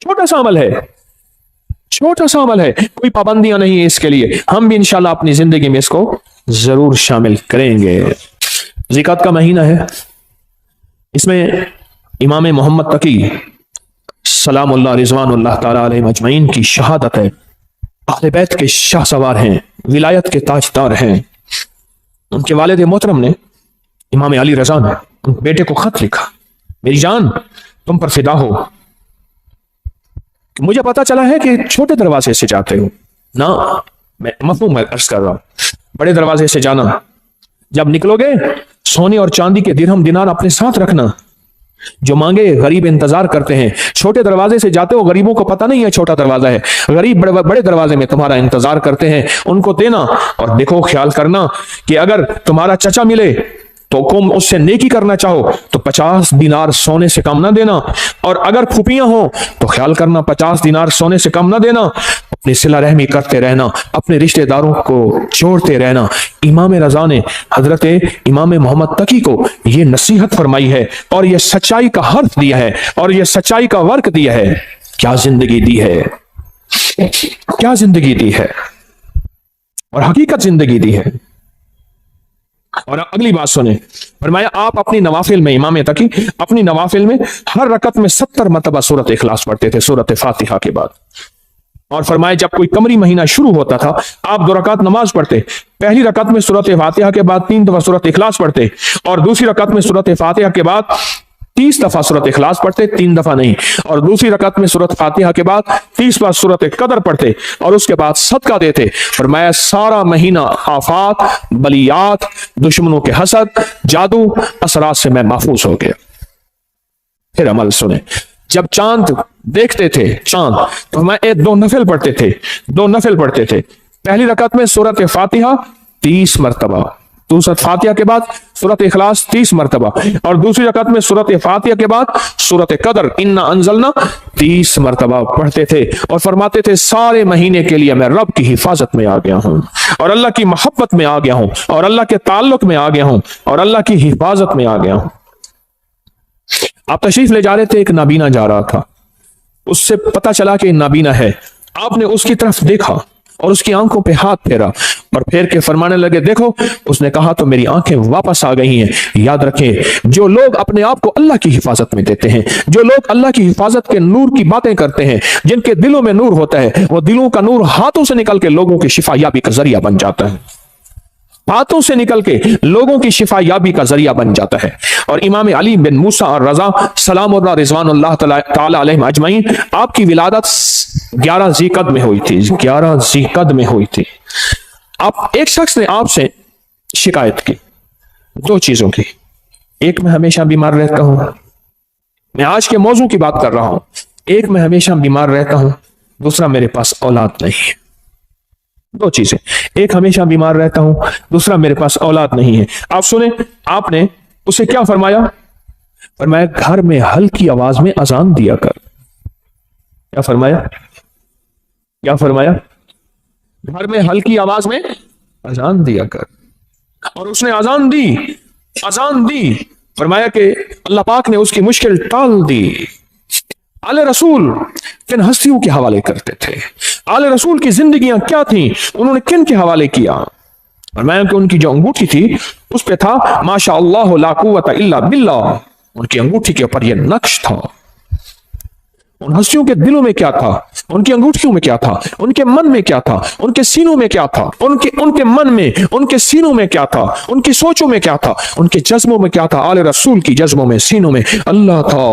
छोटा सा अमल है, छोटा सा अमल है, कोई पाबंदियां नहीं है इसके लिए। हम भी इंशाल्लाह अपनी जिंदगी में इसको जरूर शामिल करेंगे। ज़िकात का महीना है, इसमें इमाम मोहम्मद तकी सलामुल्लाह रिज़वानुल्लाह ताला अलैहिम अजमईन की शहादत है। अहले बैत के शाह सवार हैं, विलायत के ताजदार हैं। उनके वालिद मोहतरम ने, इमाम अली रज़ा ने, उन बेटे को खत लिखा, मेरी जान तुम पर फिदा हो, मुझे पता चला है कि छोटे दरवाजे से जाते हो ना, मैं मफहूम अर्ज कर रहा हूं, बड़े दरवाजे से जाना। जब निकलोगे सोने और चांदी के दिरहम दिनार अपने साथ रखना, जो मांगे गरीब इंतजार करते हैं। छोटे दरवाजे से जाते हो, गरीबों को पता नहीं है छोटा दरवाजा है, गरीब बड़े बड़े दरवाजे में तुम्हारा इंतजार करते हैं, उनको देना। और देखो, ख्याल करना कि अगर तुम्हारा चचा मिले तो तुम उससे नेकी करना चाहो तो 50 दिनार सोने से कम ना देना, और अगर फूफियां हो तो ख्याल करना 50 दिनार सोने से कम ना देना। अपनी सिला रहमी करते रहना, अपने रिश्तेदारों को जोड़ते रहना। इमाम रज़ा ने हजरत इमाम मोहम्मद तकी को यह नसीहत फरमाई है और यह सच्चाई का हर्फ दिया है और यह सच्चाई का वर्क दिया है। क्या जिंदगी दी है, क्या जिंदगी दी है, और हकीकत जिंदगी दी है। और अगली बात सुने, फरमाया आप अपनी नवाफिल में, इमाम तकी अपनी नवाफिल में हर रकत में 70 मरतबा सूरत इखलास पढ़ते थे, सूरत फातिहा के बाद। और फरमाया जब कोई कमरी महीना शुरू होता था, आप 2 रकात नमाज पढ़ते, पहली रकत में सूरत फातिहा के बाद 3 दफा सूरत इखलास पढ़ते, और दूसरी रकत में सूरत फातिहा के बाद 30 दफा सूरत इखलास पढ़ते, 3 दफा नहीं, और दूसरी रकत में सूरत फातिहा के बाद 30 बार सूरत कदर पढ़ते, और उसके बाद सदका देते। फरमाया सारा महीना आफात, बलियात, दुश्मनों के हसद, जादू, असरात से मैं महफूज हो गया। फिर अमल सुने, जब चांद देखते थे चांद, तो मैं 2 नफिल पढ़ते थे, 2 नफिल पढ़ते थे। पहली रकत में सूरत फातिहा 30 मरतबा, सूरत फातिहा के बाद सूरत इखलास 30 मरतबा, और दूसरी रकत में सूरत फातिहा के बाद सूरत कदर इन्ना अंजलना 30 मरतबा पढ़ते थे। और फरमाते थे सारे महीने के लिए मैं रब की हिफाजत में आ गया हूं, और अल्लाह की मोहब्बत में आ गया हूं, और अल्लाह के ताल्लुक में आ गया हूं, और अल्लाह की हिफाजत में आ गया हूं। आप तशरीफ ले जा रहे थे, एक नाबीना जा रहा था, उससे पता चला कि नाबीना है। आपने उसकी तरफ देखा और उसकी आंखों पे हाथ फेरा, और फेर के फरमाने लगे देखो, उसने कहा तो मेरी आंखें वापस आ गई हैं। याद रखें, जो लोग अपने आप को अल्लाह की हिफाजत में देते हैं, जो लोग अल्लाह की हिफाजत के नूर की बातें करते हैं, जिनके दिलों में नूर होता है, वो दिलों का नूर हाथों से निकल के लोगों की शिफा याबी का जरिया बन जाता है, हाथों से निकल के लोगों की शिफा याबी का जरिया बन जाता है। और इमाम अली बिन मूसा और रजा सलामुल्लाह रिज़वानुल्लाह ताला अलैहिम अजमईन, आपकी विलादत 11 ज़ीक़द में हुई थी, 11 ज़ीक़द में हुई थी। आप एक शख्स ने आपसे शिकायत की 2 चीजों की, एक मैं हमेशा बीमार रहता हूं, मैं आज के मौजू की बात कर रहा हूं, एक मैं हमेशा बीमार रहता हूं, दूसरा मेरे पास औलाद नहीं है। 2 चीजें, एक हमेशा बीमार रहता हूं, दूसरा मेरे पास औलाद नहीं है। आप सुने, आपने उसे क्या फरमाया? फरमाया घर में हल्की आवाज में अजान दिया कर। क्या फरमाया? क्या फरमाया? घर में हल्की आवाज में अजान दिया कर। और उसने अजान दी, फरमाया कि अल्लाह पाक ने उसकी मुश्किल टाल दी। आले रसूल किन हस्तियों के हवाले करते थे, आले रसूल की जिंदगियां क्या थी, उन्होंने किन के हवाले किया? फरमाया कि उनकी जो अंगूठी थी उस पे था माशा अल्लाह ला कुव्वता इल्ला बिल्लाह, उनकी अंगूठी के ऊपर यह नक्श था। उन हस्तियों के दिलों में क्या था, उनकी अंगूठियों में क्या था, उनके मन में क्या था, उनके सीनों में क्या था, उनके मन में, उनके सीनों में क्या था, उनकी सोचों में क्या था, उनके जज्बों में क्या था। आले रसूल की जज्बों में, सीनों में अल्लाह था,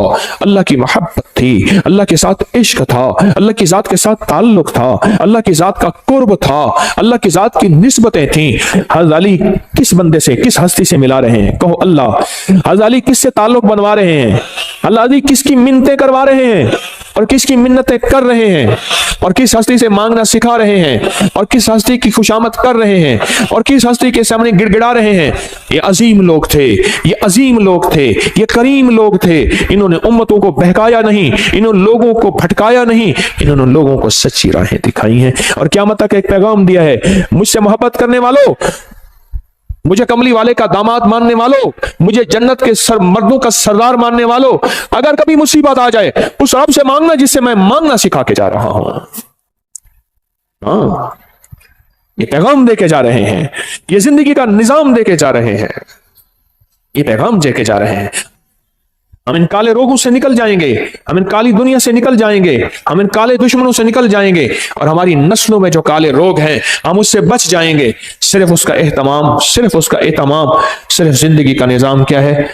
अल्लाह की मोहब्बत थी, अल्लाह के साथ इश्क था, अल्लाह की जात के साथ ताल्लुक था, अल्लाह की जात का कुर्ब था, अल्लाह की जात की निस्बतें थी। हज़रत अली किस बंदे से, किस हस्ती से मिला रहे हैं? कहो अल्लाह। हज़रत अली किससे ताल्लुक बनवा रहे हैं? हज़रत अली किसकी मिन्नतें करवा रहे हैं और किसकी मिन्नतें कर रहे हैं, और किस हस्ती से मांगना सिखा रहे हैं, और किस हस्ती की खुशामद कर रहे हैं, और किस हस्ती के सामने गिड़गिड़ा रहे हैं? ये अजीम लोग थे, ये अजीम लोग थे, ये करीम लोग थे। इन्होंने उम्मतों को बहकाया नहीं, इन्होंने लोगों को भटकाया नहीं, इन्होंने लोगों को सच्ची राहें दिखाई हैं और क़यामत तक एक पैगाम दिया है, मुझसे मोहब्बत करने वालों मुझे कमली वाले का दामाद मानने वालों, मुझे जन्नत के मर्दों का सरदार मानने वालों, अगर कभी मुसीबत आ जाए उस रब से मांगना जिससे मैं मांगना सिखा के जा रहा हूं। हाँ, ये पैगाम देके जा रहे हैं, ये जिंदगी का निजाम देके जा रहे हैं, ये पैगाम देके जा रहे हैं। हम इन काले रोगों से निकल जाएंगे, हम इन काली दुनिया से निकल जाएंगे, हम इन काले दुश्मनों से निकल जाएंगे, और हमारी नस्लों में जो काले रोग हैं हम उससे बच जाएंगे। सिर्फ उसका एहतमाम, सिर्फ उसका एहतमाम, सिर्फ जिंदगी का निजाम क्या है?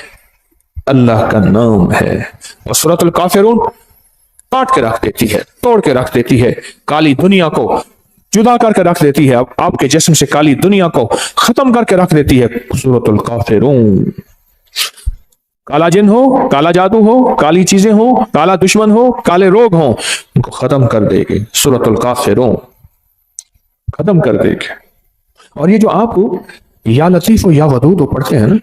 अल्लाह का नाम है। और सूरतुल काफिरून काट के रख देती है, तोड़ के रख देती है, काली दुनिया को जुदा करके रख देती है, आपके जिस्म से काली दुनिया को खत्म करके रख देती है। सूरतुल काफिरून, काला जिन हो, काला जादू हो, काली चीजें हो, काला दुश्मन हो, काले रोग हो, उनको खत्म कर देगी सूरतुल काफिरून, खत्म कर देगी। और ये जो आपको या लतीफ हो या वदूद हो पढ़ते हैं ना,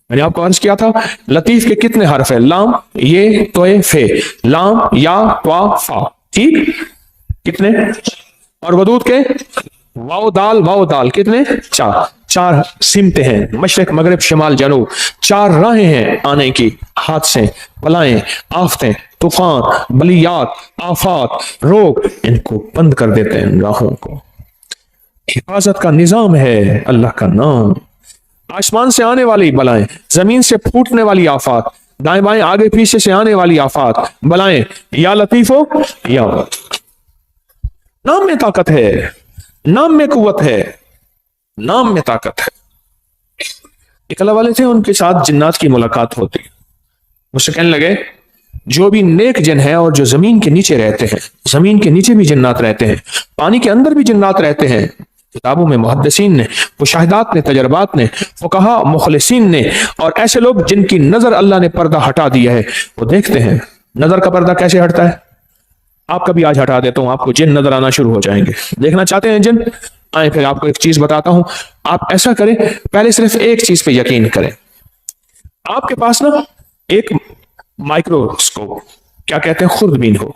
मैंने आपको अर्ज किया था लतीफ के कितने हर्फ है? लाम, ये, तोए, फे, लाम, या, त्वा, फा, ठीक, कितने? और वदूद के वाओ दाल कितने? चार। चार सिमते हैं, मशरक मगरिब शमाल जनूब, चार राहें हैं आने की, हादसे, बलाएं, आफतें, तूफान, बलियात, आफात, रोग, इनको बंद कर देते हैं राहों को। हिफाजत का निजाम है अल्लाह का नाम। आसमान से आने वाली बलाएं, जमीन से फूटने वाली आफात, दाएं बाएं आगे पीछे से आने वाली आफात, बलाएं, या लतीफो या नाम में ताकत है, नाम में कुव्वत है, नाम में ताकत है। एक अल्लाह वाले थे, उनके साथ जिन्नात की मुलाकात होती, मुझसे कहने लगे जो भी नेक जिन है और जो जमीन के नीचे रहते हैं, जमीन के नीचे भी जिन्नात रहते हैं, पानी के अंदर भी जिन्नात रहते हैं, किताबों में मुहद्दिसीन ने, मुशाहिदात ने, तजर्बात ने, फुकहा मुखलिसीन ने, और ऐसे लोग जिनकी नजर अल्लाह ने पर्दा हटा दिया है, वो देखते हैं नजर का पर्दा कैसे हटता है। आपका भी आज हटा देता हूं, आपको जिन नजर आना शुरू हो जाएंगे। देखना चाहते हैं जिन? आए, फिर आपको एक चीज बताता हूं, आप ऐसा करें, पहले सिर्फ एक चीज पे यकीन करें। आपके पास ना एक माइक्रोस्कोप, क्या कहते हैं, खुर्दबीन हो,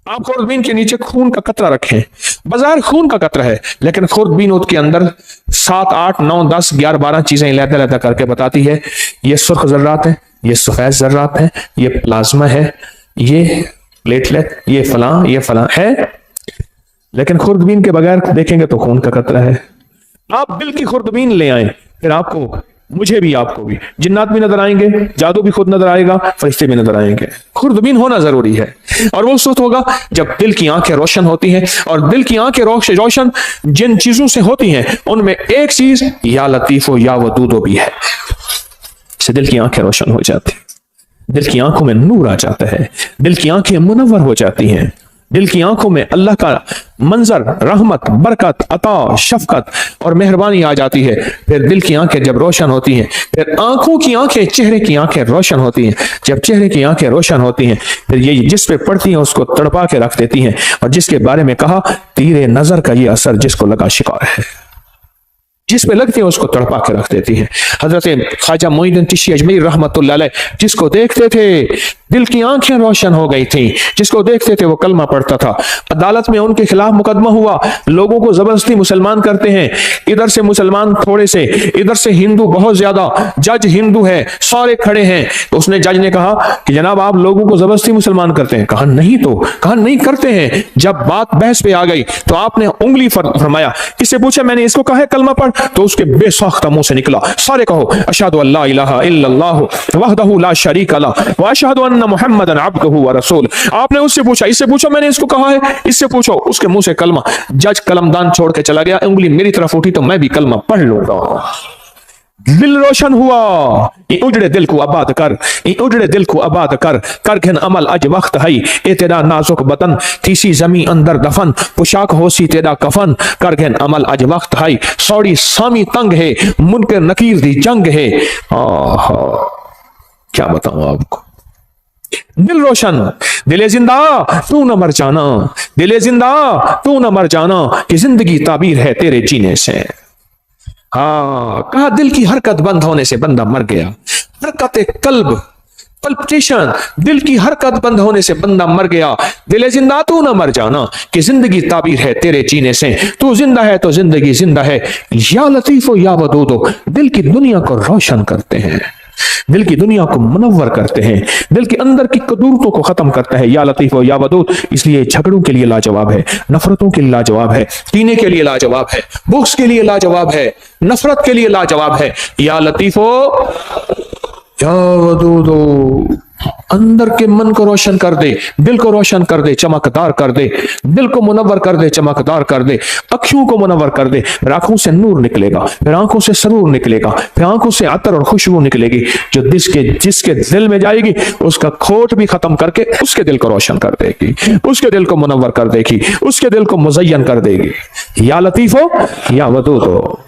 आप खुर्दबीन के नीचे खून का कतरा रखें, बाजार खून का कतरा है, लेकिन खुर्दबीन उसके अंदर 7, 8, 9, 10, 11, 12 चीजें लहदा लहदा करके बताती है, ये सुर्ख जर्रात है, ये सफेद जर्रात है, ये प्लाज्मा है, ये प्लेटलेट, ये फलां है, लेकिन खुर्दबीन के बगैर देखेंगे तो खून का कतरा है। आप दिल की खुर्दबीन ले आए, फिर आपको, मुझे भी, आपको भी जिन्नात भी नजर आएंगे, जादू भी खुद नजर आएगा, फरिश्ते भी नजर आएंगे। खुर्दबीन होना जरूरी है, और वो उस वक्त होगा जब दिल की आंखें रोशन होती हैं, और दिल की आंखें रोशन जिन चीजों से होती हैं उनमें एक चीज या लतीफो या वदूदो भी है, से दिल की आंखें रोशन हो जाती हैं, दिल की आंखों में नूर आ जाता है, दिल की आंखें मुनव्वर हो जाती हैं, दिल की आंखों में अल्लाह का मंजर, रहमत, बरकत, अता, शफकत और मेहरबानी आ जाती है। फिर दिल की आंखें जब रोशन होती हैं, फिर आंखों की आंखें, चेहरे की आंखें रोशन होती हैं। जब चेहरे की आंखें रोशन होती हैं, फिर ये जिस पे पड़ती हैं उसको तड़पा के रख देती हैं, और जिसके बारे में कहा तीरे नजर का ये असर जिसको लगा शिकार है, जिस पे लगती है उसको तड़पा के रख देती है। हजरत ख्वाजा मोइनुद्दीन चिश्ती अजमेरी रहमतुल्लाह अलैह जिसको देखते थे दिल की आंखें रोशन हो गई थी, जिसको देखते थे वो कलमा पढ़ता था। अदालत में उनके खिलाफ मुकदमा हुआ, लोगों को जबरदस्ती मुसलमान करते हैं, इधर से मुसलमान थोड़े से, इधर से हिंदू बहुत ज्यादा, जज हिंदू है, सारे खड़े हैं। तो उसने, जज ने कहा कि जनाब आप लोगों को जबरदस्ती मुसलमान करते हैं? कहा नहीं, तो कहा नहीं करते हैं। जब बात बहस पे आ गई तो आपने उंगली फरमाया, इससे पूछा मैंने इसको कहा है कलमा पढ़, तो उसके बेसाख्ता मुंह से निकला सारे कहो अशहदु अल्ला इलाहा इल्लल्लाह वहदहु ला शरीका लह व अशहदु अन्ना मुहम्मदन अब्दुहु व रसूल। आपने उससे पूछा, इससे पूछो मैंने इसको कहा है, इससे पूछो, उसके मुंह से कलमा। जज कलमदान छोड़ के चला गया, उंगली मेरी तरफ उठी तो मैं भी कलमा पढ़ लूंगा। दिल रोशन हुआ, ये उजड़े दिल को आबाद कर, ये उजड़े दिल को आबाद कर, कर घन अमल अज वक्त है, ए तेरा नाजुक बदन थीसी जमी अंदर दफन, पोशाक होसी तेरा कफन, कर घन अमल अज वक्त है, सौड़ी सामी तंग है, मुनकर नकीर दी जंग है। क्या बताऊं आपको, दिल रोशन, दिले जिंदा तू न मर जाना, दिले जिंदा तू न मर जाना, कि जिंदगी ताबीर है तेरे जीने से। हाँ, कहा दिल की हरकत बंद होने से बंदा मर गया। हरकत कल्ब पल्पिटेशन, दिल की हरकत बंद होने से बंदा मर गया। दिल जिंदा तू ना मर जाना कि जिंदगी ताबीर है तेरे जीने से, तू जिंदा है तो जिंदगी जिंदा है। या लतीफो या वदूदो, दिल की दुनिया को रोशन करते हैं, दिल की दुनिया को मुनव्वर करते हैं, दिल के अंदर की कदूरतों को खत्म करता है। या लतीफो या वदूद इसलिए झगड़ों के लिए लाजवाब है, नफरतों के लिए लाजवाब है, कीने के लिए लाजवाब है, बुग़्ज़ के लिए लाजवाब है, नफरत के लिए लाजवाब है। या लतीफो या वदूदो, अंदर के मन को रोशन कर दे, दिल को रोशन कर दे, चमकदार कर दे, दिल को मुनव्वर कर दे, चमकदार कर दे, अखियों को मुनव्वर कर दे। फिर आंखों से नूर निकलेगा, फिर आंखों से सरूर निकलेगा, फिर आंखों से अतर और खुशबू निकलेगी जो जिसके दिल में जाएगी उसका खोट भी खत्म करके उसके दिल को रोशन कर देगी, उसके दिल को मुनव्वर कर देगी, उसके दिल को मुज़य्यन कर देगी। या लतीफो या वदूदो।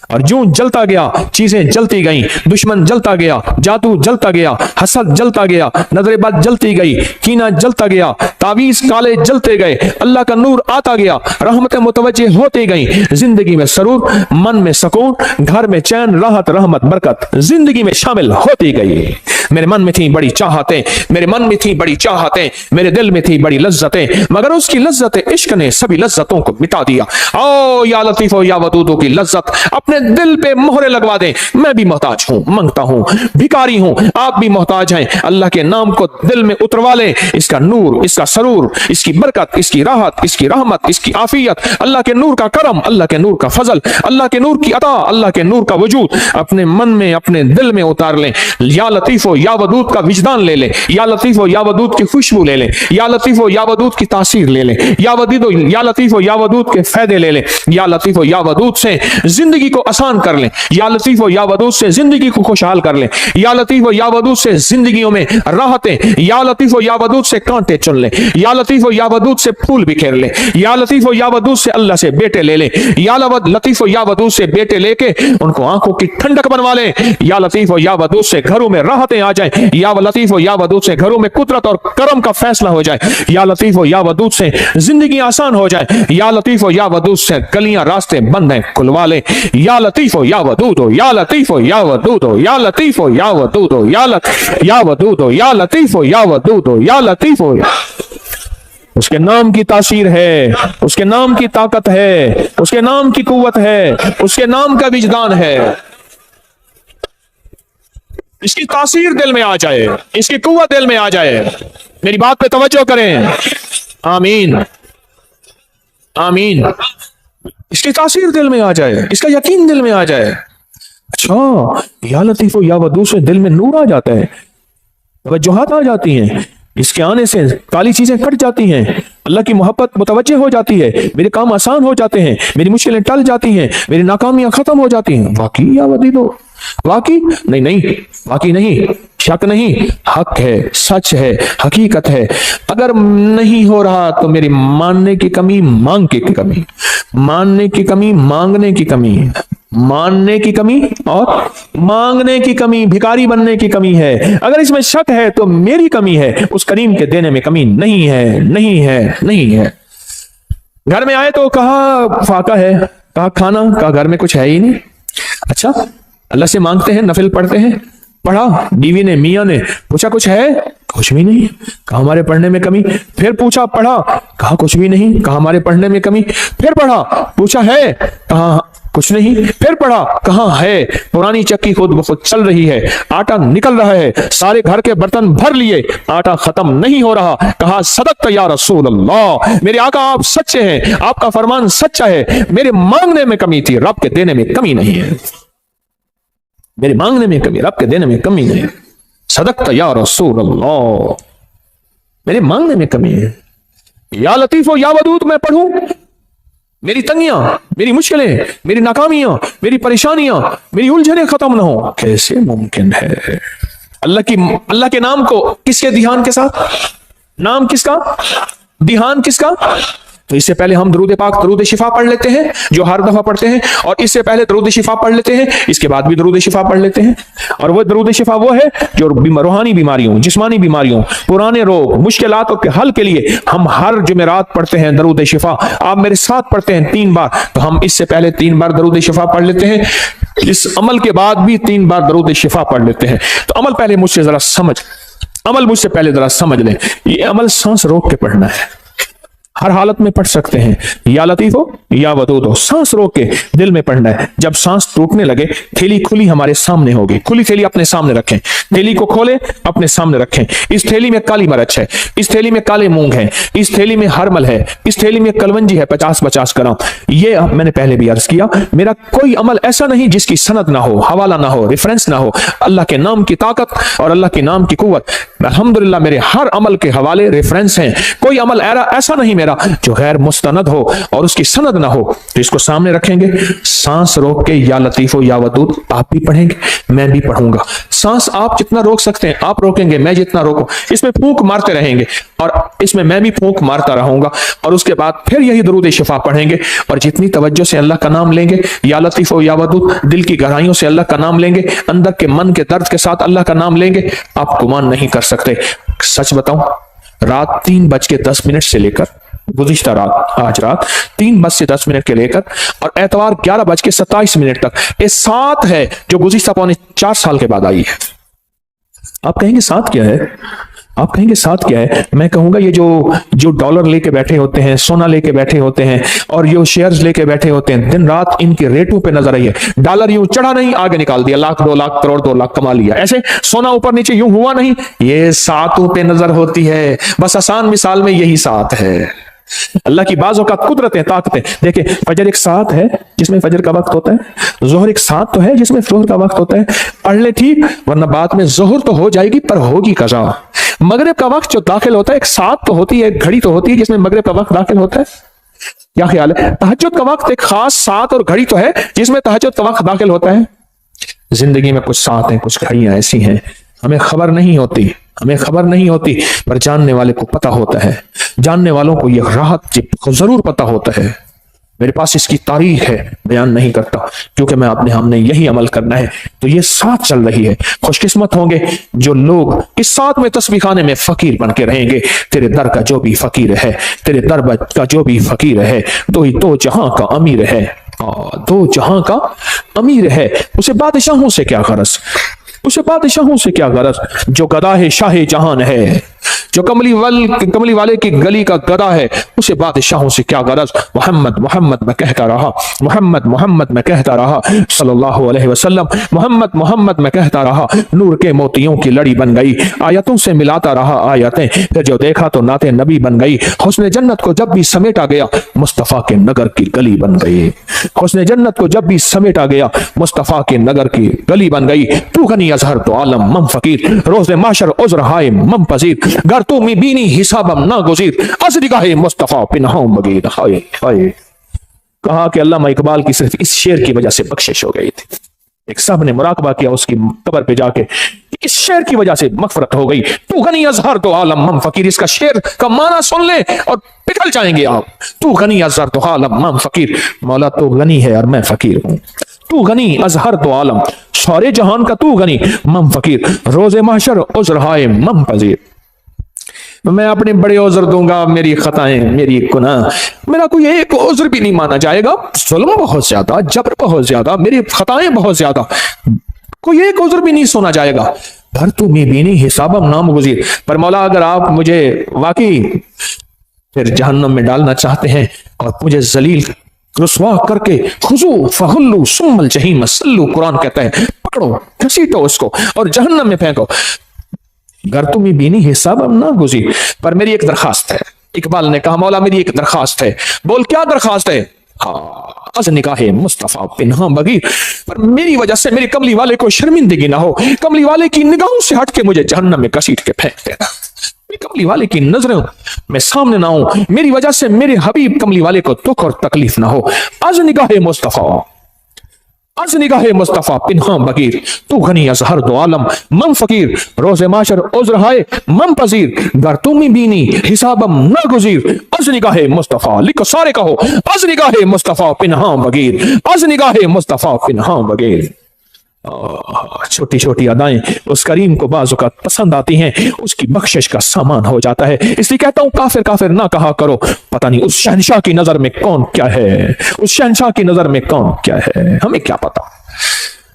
और जो जलता गया, चीजें जलती गईं, दुश्मन जलता गया, जादू जलता गया, हसद जलता गया, नजरेबाज जलती गई, कीना जलता गया, तावीज काले जलते गए, अल्लाह का नूर आता गया, रहमतें मुतवज्जे होती गईं, जिंदगी में सरूर, मन में सुकून, घर में चैन, राहत, रहमत, बरकत जिंदगी में शामिल होती गई। मेरे मन में थी बड़ी चाहतें, मेरे मन में थी बड़ी चाहतें, मेरे दिल में थी बड़ी लज्जतें, मगर उसकी लज्जत इश्क ने सभी लज्जतों को मिटा दिया। ओ या लतीफो या वदूदो की लज्जत अपने दिल पे मोहरे लगवा दें। मैं भी मोहताज हूं, मांगता हूं, भिखारी हूं, आप भी मोहताज हैं। अल्लाह के नाम को दिल में उतरवा लें, इसका नूर, इसका सरूर, इसकी बरकत, इसकी राहत, इसकी रहमत, इसकी आफियत, अल्लाह के नूर का करम, अल्लाह के नूर का फजल, अल्लाह के नूर की अता, अल्लाह के नूर का वजूद अपने मन में, अपने दिल में उतार लें। या लतीफो या वदूद का विजदान ले लें, या लतीफो या वदूद की खुशबू ले लें, या लतीफो या वदूद की तासीर ले लें, या लतीफो या वदूद के फायदे ले लें। या लतीफो या वदूद से जिंदगी को आसान कर लें, या लतीफो या वदूद से जिंदगी को खुशहाल कर लें, या लतीफो या वदूद से जिंदगियों में राहतें, या लतीफो या वदूद से कांटे चुन लें, या लतीफो या वदूद से फूल बिखेर लें, या लतीफो या वदूद से अल्लाह से बेटे ले लें, या लतीफो या वदूद से बेटे लेके उनको आंखों की ठंडक बनवा लें। या लतीफो या वदूद से घरों में राहतें आ जाए, या लतीफो या वदूद से घरों में कुदरत और करम का फैसला हो जाए, या लतीफो या वदूद से जिंदगी आसान हो जाए, या लतीफो या वदूद से गलियां रास्ते बंद हैं खुलवा ले। या लतीफो या वदूदो, या लतीफो या वदूदो, या लतीफो या वदूदो, या वदूदो, या लतीफो या वदूदो, या लतीफो। उसके नाम की तासीर है, उसके नाम की ताकत है, उसके नाम की कुव्वत है, उसके नाम का विजदान है। इसकी तासीर दिल में आ जाए, इसकी कुव्वत दिल में आ जाए। मेरी बात पे तवज्जो करें। आमीन आमीन। इसकी तासीर दिल में आ जाए, इसका यकीन दिल में आ जाए। अच्छा, या लतीफो या वदूद से दिल में नूर आ जाता है, तवज्जुहात आ जाती हैं, इसके आने से काली चीजें कट जाती हैं, अल्लाह की मोहब्बत मुतवज्जे हो जाती है, मेरे काम आसान हो जाते हैं, मेरी मुश्किलें टल जाती हैं, मेरी नाकामियां खत्म हो जाती हैं। वाकई या वदीदो, वाकई नहीं, वाकई नहीं, शक नहीं, हक है, सच है, हकीकत है। अगर नहीं हो रहा तो मेरी मानने की कमी, मांग की कमी, मानने की कमी, मांगने की कमी, मानने की कमी और मांगने की कमी, भिखारी बनने की कमी है। अगर इसमें शक है तो मेरी कमी है, उस करीम के देने में कमी नहीं है, नहीं है, नहीं है। घर में आए तो कहा फाका है, कहा खाना, कहा घर में कुछ है ही नहीं। अच्छा, अल्लाह से मांगते हैं, नफिल पढ़ते हैं, पढ़ा, बीवी ने, मियां ने पूछा कुछ है, कुछ भी नहीं, कहा हमारे पढ़ने में कमी। फिर पूछा, पढ़ा, कहा कुछ भी नहीं, कहा हमारे पढ़ने में कमी। फिर पढ़ा, पूछा है, कहा कुछ नहीं। फिर पढ़ा, कहां है, पुरानी चक्की खुद ब खुद चल रही है, आटा निकल रहा है, सारे घर के बर्तन भर लिए, आटा खत्म नहीं हो रहा। कहा सदक़्त या रसूल अल्लाह, मेरे आका आप सच्चे हैं, आपका फरमान सच्चा है, मेरे मांगने में कमी थी, रब के देने में कमी नहीं है, मेरे मांगने में कमी, रब के देने में कमी नहीं। सदक़्त या रसूल अल्लाह, मेरे मांगने में कमी है। या लतीफो या वदूद मैं पढ़ूं, मेरी तंगियां, मेरी मुश्किलें, मेरी नाकामियां, मेरी परेशानियां, मेरी उलझने खत्म ना हो, कैसे मुमकिन है? अल्लाह के नाम को किसके ध्यान के साथ, नाम किसका, ध्यान किसका, तो इससे पहले हम दरूद पाक दरूद शिफा पढ़ लेते हैं जो हर दफा पढ़ते हैं, और इससे पहले दरूद शिफा पढ़ लेते हैं, इसके बाद भी दरूद शिफा पढ़ लेते हैं। और वो दरूद शिफा वो है जो रूहानी बीमारियों, जिस्मानी बीमारियों, पुराने रोग, मुश्किलातों के हल के लिए हम हर जुमेरात पढ़ते हैं दरूद शिफा। आप मेरे साथ पढ़ते हैं 3 बार, तो हम इससे पहले 3 बार दरूद शिफा पढ़ लेते हैं, इस अमल के बाद भी 3 बार दरूद शिफा पढ़ लेते हैं। तो अमल पहले मुझसे जरा समझ, अमल मुझसे पहले जरा समझ लें। ये अमल सांस रोक के पढ़ना है, हर हालत में पढ़ सकते हैं, या लतीफ हो या वदूद हो, सांस रोक के दिल में पढ़ना है। जब सांस टूटने लगे, थैली खुली हमारे सामने होगी, खुली थैली अपने सामने रखें, थैली को खोले अपने सामने रखें। इस थैली में काली मिर्च है, इस थैली में काले मूंग है, इस थैली में हरमल है, इस थैली में कलवंजी है 50-50 ग्राम। ये मैंने पहले भी अर्ज किया, मेरा कोई अमल ऐसा नहीं जिसकी सनद ना हो, हवाला ना हो, रेफरेंस ना हो। अल्लाह के नाम की ताकत और अल्लाह के नाम की कुव्वत, अल्हम्दुलिल्लाह मेरे हर अमल के हवाले रेफरेंस हैं। कोई अमल ऐसा नहीं मेरा जो गैर मुस्तनद हो और उसकी सनद ना हो। तो इसको सामने रखेंगे, सांस रोक के या लतीफो या वदूद आप भी पढ़ेंगे, मैं भी पढ़ूंगा। सांस आप जितना रोक सकते हैं आप रोकेंगे, मैं जितना रोकूं। इसमें फूंक मारते रहेंगे और इसमें मैं भी फूंक मारता रहूंगा, और उसके बाद फिर यही दरूद शिफा पढ़ेंगे। और जितनी तवज्जो से अल्लाह का नाम लेंगे, या लतीफो या वदूद, दिल की गहराइयों से अल्लाह का नाम लेंगे, अंदर के मन के दर्द के साथ अल्लाह का नाम लेंगे, आप गुमान नहीं कर सकते। सच बताऊं, रात 3:10 से लेकर गुज़िश्ता रात, आज रात 3:10 के लेकर और एतवार 11:27 तक, ये 7 है जो गुज़िश्ता 4 साल के बाद आई है। आप कहेंगे साथ क्या है, आप कहेंगे साथ क्या है? मैं कहूंगा ये जो डॉलर लेके बैठे होते हैं, सोना लेके बैठे होते हैं, और जो शेयर्स लेके बैठे होते हैं, दिन रात इनके रेटों पे नजर आई है। डॉलर यूं चढ़ा नहीं, आगे निकाल दिया, लाख 2 लाख करोड़ 2 लाख कमा लिया। ऐसे सोना ऊपर नीचे यूं हुआ नहीं, ये सातों पे नजर होती है। बस आसान मिसाल में यही साथ है। अल्लाह की बाज़ों का कुदरतें, ताकतें देखिए। फजर एक साथ है जिसमें फजर का वक्त होता है, जोहर एक साथ तो है जिसमें जोहर का वक्त होता है। पढ़ ले ठीक, वरना बाद में जोहर तो हो जाएगी पर होगी कज़ा। मगरिब का वक्त जो दाखिल होता है, एक साथ तो होती है, घड़ी तो होती है जिसमें मगरिब का वक्त दाखिल होता है। क्या ख्याल है? तहज्जुद का वक्त एक खास साथ और घड़ी तो है जिसमें तहज्जुद का वक्त दाखिल होता है। जिंदगी में कुछ साथ हैं, कुछ घड़ियां ऐसी हैं हमें खबर नहीं होती, हमें खबर नहीं होती, पर जानने वाले को पता होता है। जानने वालों को यह राहत जरूर पता होता है। मेरे पास इसकी तारीख है, बयान नहीं करता क्योंकि मैं अपने हमने यही अमल करना है। तो ये साथ चल रही है। खुशकिस्मत होंगे जो लोग इस साथ में तस्बीह खाने में फकीर बन के रहेंगे। तेरे दर का जो भी फकीर है, तेरे दर का जो भी फकीर है, तो ही दो जहां का अमीर है। दो जहां का अमीर है, उसे बादशाहों से क्या गरज, उसे बादशाहों से क्या गरज। जो गदा है शाह जहान है, जो कमली वाले की गली का गदा है, उसे बादशाहों से क्या गरज। मोहम्मद मोहम्मद मैं कहता रहा, मोहम्मद मोहम्मद मैं कहता रहा, सल्लल्लाहु अलैहि वसल्लम मोहम्मद मोहम्मद मैं कहता रहा। नूर के मोतियों की लड़ी बन गई, आयतों से मिलाता रहा आयतें, फिर जो देखा तो नाते नबी बन गई। हुस्न जन्नत को जब भी समेटा गया, मुस्तफा के नगर की गली बन गई। हुस्न जन्नत को जब भी समेटा गया, मुस्तफा के नगर की गली बन गई। तू गनी अजहर तो आलम मम फकीर, रोज़े माशर उज़्र हाय मम पजीर। गर तू मी बीनी हिसाबम ना गुज़ीर, असदिगाहे मुस्तफा पिनहाउ बगीर। हाय हाय। कहा कि अल्लामा इकबाल की सिर्फ इस शेर की वजह से बख्शिश हो गई थी। एक साहब ने मुराकबा किया उसकी कब्र पे जाके, इस शेर की वजह से मगफरत हो गई। तू गनी अजहर तो आलम मम फकीर, इसका शेर का माना सुन ले और पिघल जाएंगे आप। तू गनी अजहर तो आलम मम फकीर, मौला तो गनी है और मैं फकीर हूं। तू गनी अजहर तो आलम, सारे जहान का तू गनी, मम फकीर। रोज़े महशर उज़्र हाय मम पजीर। मैं अपने बड़े उज़्र दूंगा, मेरी खताएं मेरी गुनाह, मेरा कोई एक उज़्र भी नहीं माना जाएगा। जुल्म बहुत ज्यादा, जबर बहुत ज्यादा, मेरी खताएं बहुत ज्यादा, कोई एक उज़्र भी नहीं सुना जाएगा। भर तू मी बीनी हिसाबम नाम गुज़ीर। पर मौला अगर आप मुझे वाकई फिर जहन्नम में डालना चाहते हैं और मुझे जलील रुसवा करके, खुजू फहुल्लू सुम्मल जहीम सल्लू, कुरान कहता है पकड़ो घसीटो उसको और जहन्नम में फेंको। घर तुम्हें बीनी हिसाब अब ना गुज़ीर। पर मेरी एक दरखास्त है। इकबाल ने कहा मौला मेरी एक दरखास्त है। बोल क्या दरखास्त है? हाँ, अज़ निगाहे मुस्तफा पिन्हा बगीर, पर मेरी वजह से मेरे कमली वाले को शर्मिंदगी ना हो। कमली वाले की निगाहों से हट के मुझे जहन्नम में घसीट के फेंक देना। कमली वाले की नजरों में सामने ना हो, मेरी वजह से मेरे हबीब कमली वाले को दुख और तकलीफ ना हो। अज़ निगाहे मुस्तफा, از निगाह मुस्तफा पिन्हा बगीर तू गनी अज हर दो आलम मम फकीर रोजे माशर उज्र हाय मम पजीर गर तुम ही बीनी हिसाबम न गुजीर az निगाह मुस्तफा लिखो सारे कहो az निगाह मुस्तफा पिन्हा बगीर az निगाह मुस्तफा पिन्हा बगीर। छोटी छोटी अदाएं उस करीम को बाज़-ओ-औक़ात पसंद आती हैं, उसकी बख्शिश का सामान हो जाता है। इसलिए कहता हूं काफिर काफिर ना कहा करो, पता नहीं उस शहंशाह की नजर में कौन क्या है, उस शहंशाह की नजर में कौन क्या है, हमें क्या पता,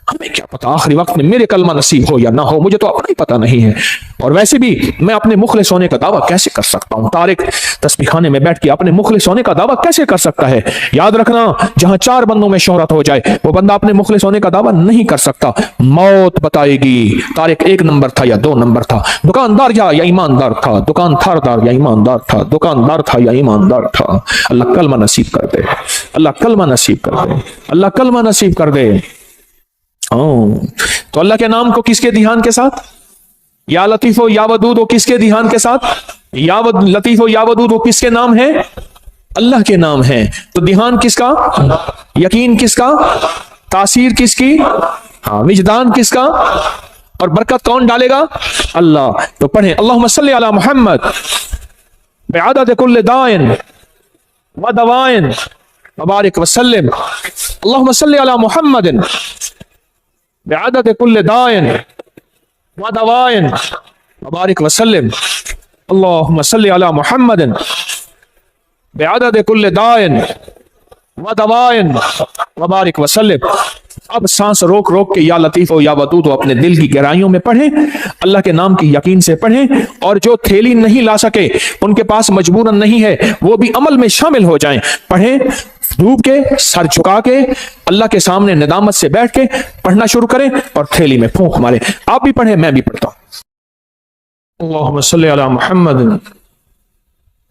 हमें क्या पता आखिरी वक्त में मेरे कलमा नसीब हो या ना हो, मुझे तो अपना ही पता नहीं है। और वैसे भी मैं अपने मुखलिस होने का दावा कैसे कर सकता हूं? तारिक तस्बीह खाने में बैठ के अपने मुखलिस होने का दावा कैसे कर सकता है? याद रखना, जहां 4 बंदों में शोहरत हो जाए वो बंदा अपने मुखलिस होने का दावा नहीं कर सकता। मौत बताएगी तारिक 1 नंबर था या 2 नंबर था, दुकानदार या ईमानदार था, दुकानदार या ईमानदार था, दुकानदार था या ईमानदार था। अल्लाह कलमा नसीब कर दे, अल्लाह कलमा नसीब कर दे, अल्लाह कलमा नसीब कर दे। तो अल्लाह के नाम को किसके ध्यान के साथ? या लतीफो या वदूद हो किसके ध्यान के साथ? या लतीफो या वदूद हो किसके नाम है? अल्लाह के नाम है। तो ध्यान किसका? यकीन किसका? तासीर किसकी? हाँ, विजदान किसका? और बरकत कौन डालेगा? अल्लाह। तो पढ़े अल्लाहुम्मा सल्ली अला मुहम्मद बिअदद कुल्ल दाइन व दवाइन व बारिक व सल्लिम। अल्लाहुम्मा सल्ली अला मुहम्मदिन बिअदद कुल्ल दाइन व दवाइन व बारिक व सल्लिम। अल्लाहुम्मा सल्ली अला मुहम्मदिन बिअदद कुल्ल दाइन व दवाइन व बारिक व सल्लिम। अब सांस रोक रोक के या लतीफ हो या वदूद हो अपने दिल की गहराइयों में पढ़ें, अल्लाह के नाम की यकीन से पढ़ें, और जो थैली नहीं ला सके, उनके पास मजबूरन नहीं है, वो भी अमल में शामिल हो जाएं। पढ़ें डूब के, सर झुका के, अल्लाह के सामने निदामत से बैठ के पढ़ना शुरू करें और थैली में फूंक मारे। आप भी पढ़ें, मैं भी पढ़ता हूं। अल्लाहुम्मा सल्ली अला मुहम्मद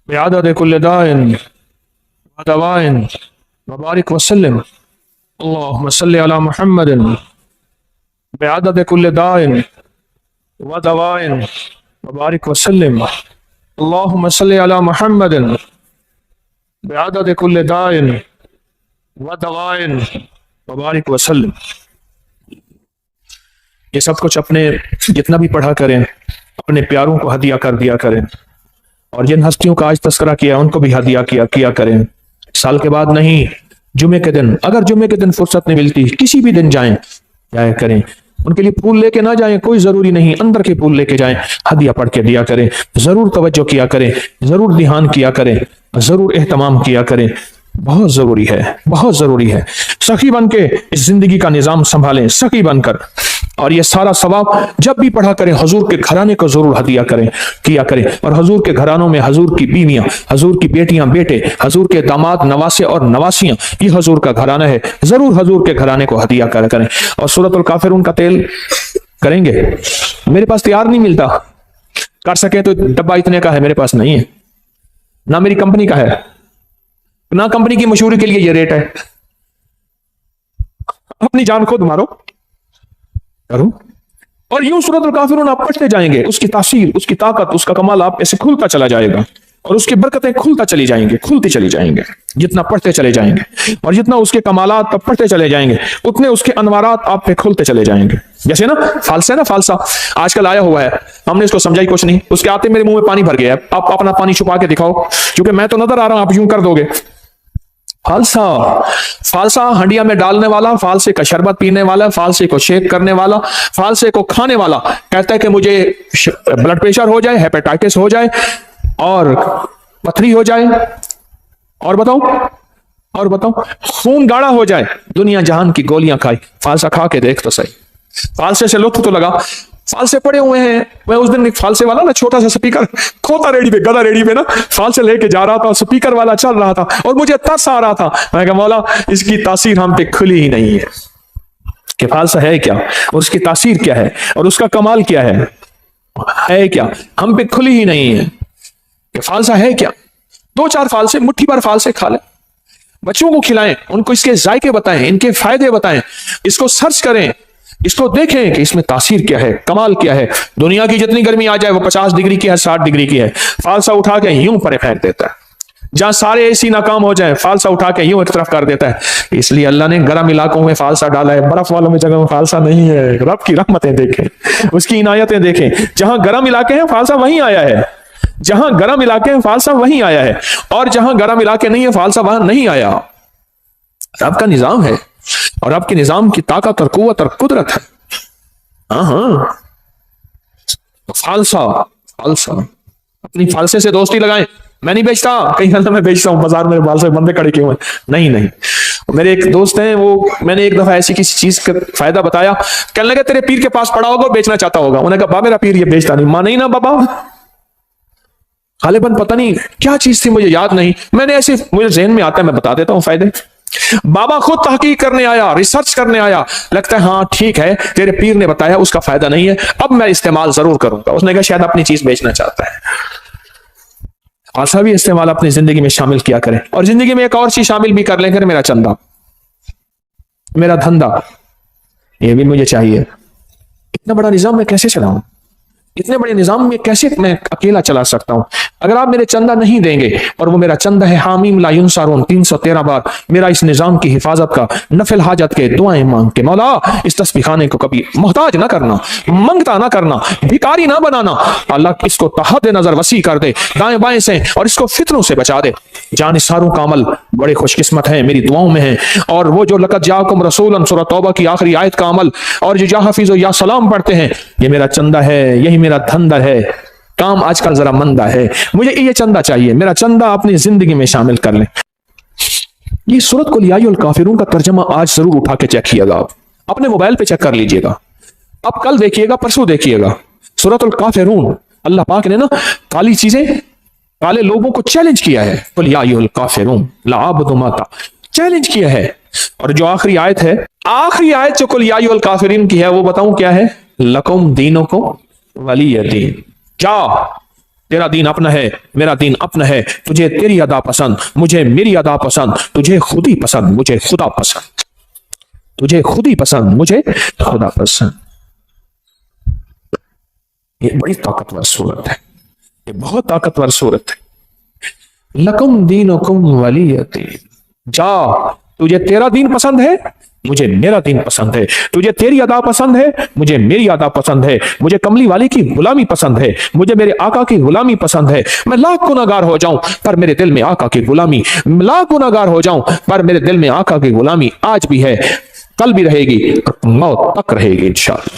बिअदद कुल्ल दाइन व दवाइन व बारिक व सल्लिम। अल्लाहुम्मा सल्ली अला मुहम्मदिन बिअदद कुल्ल दाइन व दवाइन व बारिक व सल्लिम। अल्लाहुम्मा सल्ली अला मुहम्मदिन बिअदद कुल्ल दाइन व दवाइन व बारिक व सल्लिम। ये सब कुछ अपने जितना भी पढ़ा करें, अपने प्यारों को हदिया कर दिया करें, और जिन हस्तियों का आज तस्करा किया उनको भी हदिया किया करें। साल के बाद नहीं, जुमे के दिन, अगर जुमे के दिन फुर्सत नहीं मिलती, किसी भी दिन जाया करें। उनके लिए फूल लेके ना जाएं, कोई जरूरी नहीं, अंदर के फूल लेके जाएं, हदिया पढ़ के दिया करें, जरूर तवज्जो किया करें, जरूर ध्यान किया करें, जरूर एहतमाम किया करें। बहुत जरूरी है, बहुत जरूरी है। सखी बन के इस जिंदगी का निजाम संभालें, सखी बनकर। और ये सारा सवाब जब भी पढ़ा करें, हजूर के घराने को जरूर हदिया किया करें। और हजूर के घरानों में हजूर की बीवियां, हजूर की बेटियां बेटे, हजूर के दामाद नवासे और नवासियां, ये हजूर का घराना है, जरूर हजूर के घराने को हदिया करें। और सूरतुल काफिरून का तेल करेंगे, मेरे पास तैयार नहीं मिलता, कर सके तो डब्बा इतने का है, मेरे पास नहीं है, ना मेरी कंपनी का है, ना कंपनी की मशहूरी के लिए ये रेट है। अपनी जान खुद मारो, करो। और यूं सूरतुल काफिरून आप पढ़ते जाएंगे, उसकी तासीर, उसकी ताकत, उसका कमाल आप ऐसे खुलता चला जाएगा, और उसकी बरकतें खुलती चली जाएंगे जितना पढ़ते चले जाएंगे। और जितना उसके कमालात आप पढ़ते चले जाएंगे, उतने उसके अनवारात आप पे खुलते चले जाएंगे। जैसे ना फालसा आजकल आया हुआ है, हमने इसको समझा ही कुछ नहीं, उसके आते मेरे मुंह में पानी भर गया है। आप अपना पानी छुपा के दिखाओ, क्योंकि मैं तो नजर आ रहा हूं, आप यूं कर दोगे। फालसा हंडिया में डालने वाला, फालसे का शरबत पीने वाला, फालसे को शेक करने वाला, फालसे को खाने वाला कहता है कि मुझे ब्लड प्रेशर हो जाए, हेपेटाइटिस हो जाए और पथरी हो जाए, और बताओ खून गाढ़ा हो जाए, दुनिया जहान की गोलियां खाई, फालसा खा के देख तो सही, फालसे से लुत्फ तो लगा। फालसे पड़े हुए हैं। मैं उस दिन एक फालसे वाला ना, छोटा सा स्पीकर, खोता रेडी पे, गदा रेडी पे ना, फालसे लेके जा रहा था, स्पीकर वाला चल रहा था, और मुझे तरस आ रहा था। मैं कहा मौला, इसकी तासीर हम पे खुली ही नहीं है कि फालसा है क्या, और उसकी तासीर क्या है, और उसका कमाल क्या है क्या, हम पे खुली ही नहीं है कि फालसा है क्या। 2-4 फालसे, मुट्ठी भर फालसे खा ले, बच्चों को खिलाएं, उनको इसके जायके बताएं, इनके फायदे बताएं, इसको सर्च करें, इसको देखें कि इसमें तासीर क्या है, कमाल क्या है। दुनिया की जितनी गर्मी आ जाए वो 50 डिग्री की है, 60 डिग्री की है, फालसा उठा के यूं परे फेंक देता है, جہاں سارے اے سی ناکام ہو جائیں فالسا اٹھا کے یوں ایک طرف کر دیتا ہے. اس لیے اللہ نے گرم علاقوں میں فالسا ڈالا ہے, برف والوں میں جگہ میں فالسا نہیں ہے. رب کی رحمتیں دیکھیں, اس کی عنایتیں دیکھیں. جہاں گرم علاقے ہیں فالسا وہیں آیا ہے, جہاں گرم علاقے ہیں فالسا وہیں آیا ہے, اور جہاں گرم علاقے نہیں ہے فالسا وہاں نہیں آیا. رب کا نظام ہے, اور رب کے نظام کی طاقت اور قوت اور قدرت ہے. ہاں فالسا اپنی فالسے سے دوستی لگائیں. میں نہیں بیچتا, کہیں میں بیچتا ہوں بازار میں فالسے بندے کھڑے کیے ہوئے, نہیں. میرے ایک دوست ہیں, وہ میں نے ایک دفعہ ایسی کسی چیز کا فائدہ بتایا, کہنے لگے تیرے پیر کے پاس پڑا ہوگا بیچنا چاہتا ہوگا. انہوں نے کہا با میرا پیر یہ بیچتا نہیں. ماں نہیں نا بابا, غالباً پتہ نہیں کیا چیز تھی, مجھے یاد نہیں. میں نے ایسے مجھے ذہن میں آتا ہے میں بتا دیتا ہوں فائدے. بابا خود تحقیق کرنے آیا, ریسرچ کرنے آیا, لگتا ہے ہاں ٹھیک ہے تیرے پیر نے بتایا اس کا فائدہ نہیں ہے, اب میں استعمال ضرور کروں گا. اس نے کہا شاید اپنی چیز بیچنا چاہتا ہے. ایسا بھی استعمال اپنی زندگی میں شامل کیا کریں, اور زندگی میں ایک اور چیز شامل بھی کر لیں کریں, میرا چندہ, میرا دھندا, یہ بھی مجھے چاہیے. اتنا بڑا نظام میں کیسے چلاؤں, اتنے بڑے نظام میں کیسے میں اکیلا چلا سکتا ہوں؟ اگر آپ میرے چندہ نہیں دیں گے, اور وہ میرا چندہ ہے حامیم لا ینصرون 313 بار میرا اس نظام کی حفاظت کا, نفل حاجت کے دعائیں مانگ کے, مولا اس تسبیح خانے کو کبھی محتاج نہ کرنا, منگتا نہ کرنا, بھکاری نہ بنانا. اللہ اس کو تحد نظر وسیع کر دے دائیں بائیں سے, اور اس کو فتنوں سے بچا دے. جان ساروں کا عمل بڑے خوش قسمت ہیں, میری دعاؤں میں ہیں. اور وہ جو لقد جاءکم رسول سورۃ توبہ کی آخری آیت کا عمل, اور جو یا حفیظ و یا سلام پڑھتے ہیں, یہ میرا چندہ ہے, یہی میرا دھندا ہے. کام آج کل ذرا مندہ ہے, مجھے یہ چندہ چاہیے, میرا چندہ اپنی زندگی میں شامل کر لیں. یہ سورت قل یا ایھا الکافرون کا ترجمہ آج ضرور اٹھا کے چیک کیے گا, آپ اپنے موبائل پہ چیک کر لیجئے گا, اب کل دیکھیے گا, پرسوں دیکھیے گا. سورت الکافرون, اللہ پاک نے نا کالی چیزیں, کالے لوگوں کو چیلنج کیا ہے. قل یا ایھا الکافرون لا اعبد ما چیلنج کیا ہے. اور جو آخری آیت ہے, آخری آیت جو قل یا ایھا الکافرون کی ہے, وہ بتاؤں کیا ہے؟ لکم دینکم ولی دین. جا, تیرا دین اپنا ہے, میرا دین اپنا ہے. تجھے تیری ادا پسند, مجھے میری ادا پسند. تجھے خود ہی پسند, مجھے خدا پسند. تجھے خود ہی پسند, مجھے خدا پسند. یہ بڑی طاقتور صورت ہے, یہ بہت طاقتور صورت ہے. لکم دینکم ولی دین. جا, تجھے تیرا دین پسند ہے, مجھے میرا دین پسند ہے. تجھے تیری ادا پسند ہے, مجھے میری ادا پسند ہے. مجھے کملی والی کی غلامی پسند ہے, مجھے میرے آقا کی غلامی پسند ہے. میں لاکھ گناہگار ہو جاؤں پر میرے دل میں آقا کی غلامی, لاکھ گناہگار ہو جاؤں پر میرے دل میں آقا کی غلامی آج بھی ہے, کل بھی رہے گی, موت تک رہے گی انشاءاللہ.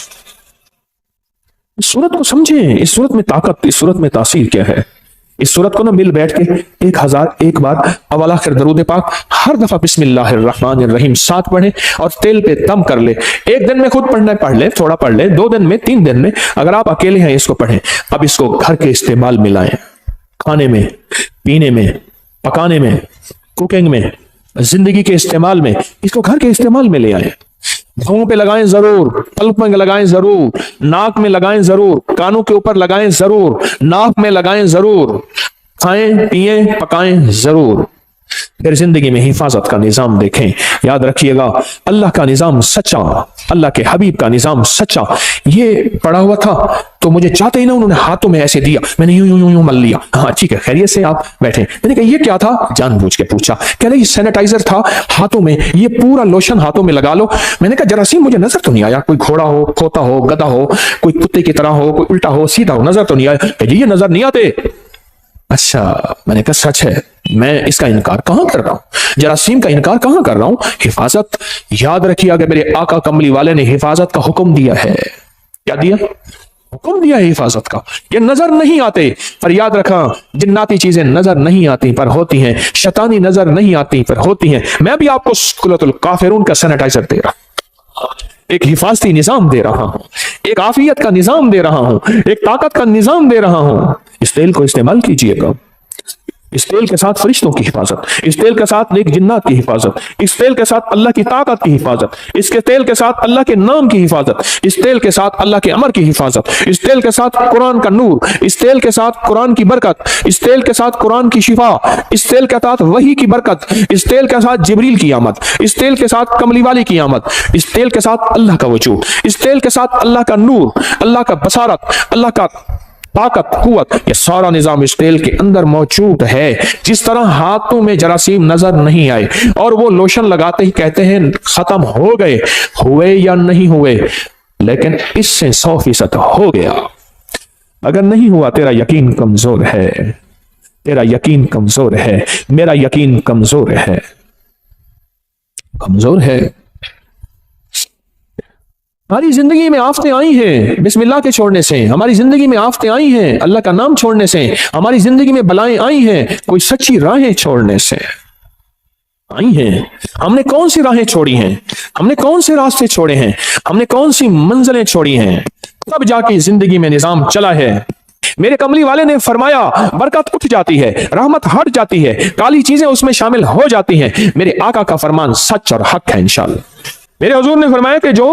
اس صورت کو سمجھیں, اس صورت میں طاقت, اس صورت میں تاثیر کیا ہے. اس صورت کو نا مل بیٹھ کے 1001 بار اول آخر درود پاک ہر دفعہ بسم اللہ الرحمن الرحیم 7 پڑھیں, اور تیل پہ دم کر لے. ایک دن میں خود پڑھنا ہے پڑھ لے, تھوڑا پڑھ لے, 2 دن میں, 3 دن میں, اگر آپ اکیلے ہیں اس کو پڑھیں. اب اس کو گھر کے استعمال میں لائیں, کھانے میں, پینے میں, پکانے میں, کوکنگ میں, زندگی کے استعمال میں, اس کو گھر کے استعمال میں لے آئیں. بھاؤں پہ لگائیں ضرور, پلک میں لگائیں ضرور, ناک میں لگائیں ضرور, کانوں کے اوپر لگائیں ضرور, ناک میں لگائیں ضرور, کھائیں پیئیں پکائیں ضرور. پھر زندگی میں حفاظت کا نظام دیکھیں. یاد رکھیے گا, اللہ کا نظام سچا, اللہ کے حبیب کا نظام سچا. یہ پڑا ہوا تھا تو مجھے چاہتے ہی نا انہوں نے ہاتھوں میں ایسے دیا, میں نے یوں مل لیا. ہاں ٹھیک ہے, خیریت سے آپ بیٹھے. میں نے کہا یہ کیا تھا, جان بوجھ کے پوچھا. کہہ رہے یہ سینیٹائزر تھا ہاتھوں میں, یہ پورا لوشن ہاتھوں میں لگا لو. میں نے کہا جراثیم مجھے نظر تو نہیں آیا, کوئی گھوڑا ہو, کھوتا ہو, گدھا ہو, کوئی کتے کی طرح ہو, کوئی الٹا ہو, سیدھا ہو, نظر تو نہیں آیا. کہ یہ نظر نہیں آتے. اچھا, میں نے کہا سچ ہے, میں اس کا انکار کہاں کر رہا ہوں, جراثیم کا انکار کہاں کر رہا ہوں. حفاظت یاد رکھیے, اگر میرے آقا کملی والے نے حفاظت کا حکم دیا ہے, کیا دیا, حکم دیا ہے حفاظت کا. یہ نظر نہیں آتے, پر یاد رکھا جناتی چیزیں نظر نہیں آتی پر ہوتی ہیں, شیطانی نظر نہیں آتی پر ہوتی ہیں. میں بھی آپ کو سورۃ الکافرون کا سینیٹائزر دے رہا ہوں, ایک حفاظتی نظام دے رہا ہوں, ایک عافیت کا نظام دے رہا ہوں, ایک طاقت کا نظام دے رہا ہوں. اس تیل کو استعمال کیجئے گا. اس تیل کے ساتھ فرشتوں کی حفاظت, اس تیل کے ساتھ نیک جنات کی حفاظت, اس تیل کے ساتھ اللہ کی طاقت کی حفاظت, اس کے تیل کے ساتھ اللہ کے نام کی حفاظت, اس تیل کے ساتھ اللہ کے امر کی حفاظت, اس تیل کے ساتھ قرآن کا نور, اس تیل کے ساتھ قرآن کی برکت, اس تیل کے ساتھ قرآن کی شفا, اس تیل کے ساتھ وحی کی برکت, اس تیل کے ساتھ جبریل کی آمد, اس تیل کے ساتھ کملی والی کی آمد, اس تیل کے ساتھ اللہ کا وجود, اس تیل کے ساتھ اللہ کا نور, اللہ کا بصارت, اللہ کا ताकत कुव्वत ये सारा निजाम इस तेल के अंदर मौजूद है। जिस तरह हाथों में जरासीम नजर नहीं आए और वो लोशन लगाते ही कहते हैं खत्म हो गए, हुए या नहीं हुए, लेकिन इससे 100% हो गया। अगर नहीं हुआ तेरा यकीन कमजोर है, तेरा यकीन कमजोर है, मेरा यकीन कमजोर है, कमजोर है। हमारी जिंदगी में आफतें आई हैं बिस्मिल्लाह के छोड़ने से, हमारी जिंदगी में आफतें आई हैं अल्लाह का नाम छोड़ने से, हमारी जिंदगी में बलाएं आई हैं कोई सच्ची राहें छोड़ने से आई हैं। हमने कौन सी राहें छोड़ी हैं, हमने कौन से रास्ते छोड़े हैं, हमने कौन सी मंजिलें छोड़ी हैं, तब जाके जिंदगी में निजाम चला है। मेरे कमली वाले ने फरमाया बरकत उठ जाती है, रहमत हट जाती है, काली चीजें उसमें शामिल हो जाती हैं। मेरे आका का फरमान सच और हक है इंशाअल्लाह। मेरे हुजूर ने फरमाया कि जो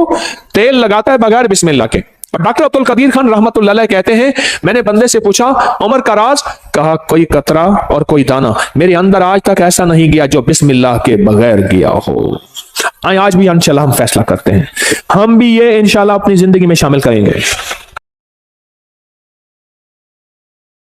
तेल लगाता है बगैर बिस्मिल्लाह के, और डॉक्टर अब्दुल कदीर खान रहमतुल्लाह अलैह कहते हैं मैंने बंदे से पूछा उमर का राज, कहा कोई कतरा और कोई दाना मेरे अंदर आज तक ऐसा नहीं गया जो बिस्मिल्लाह के बगैर गया हो। आज भी इंशाल्लाह हम फैसला करते हैं, हम भी ये इंशाल्लाह अपनी जिंदगी में शामिल करेंगे।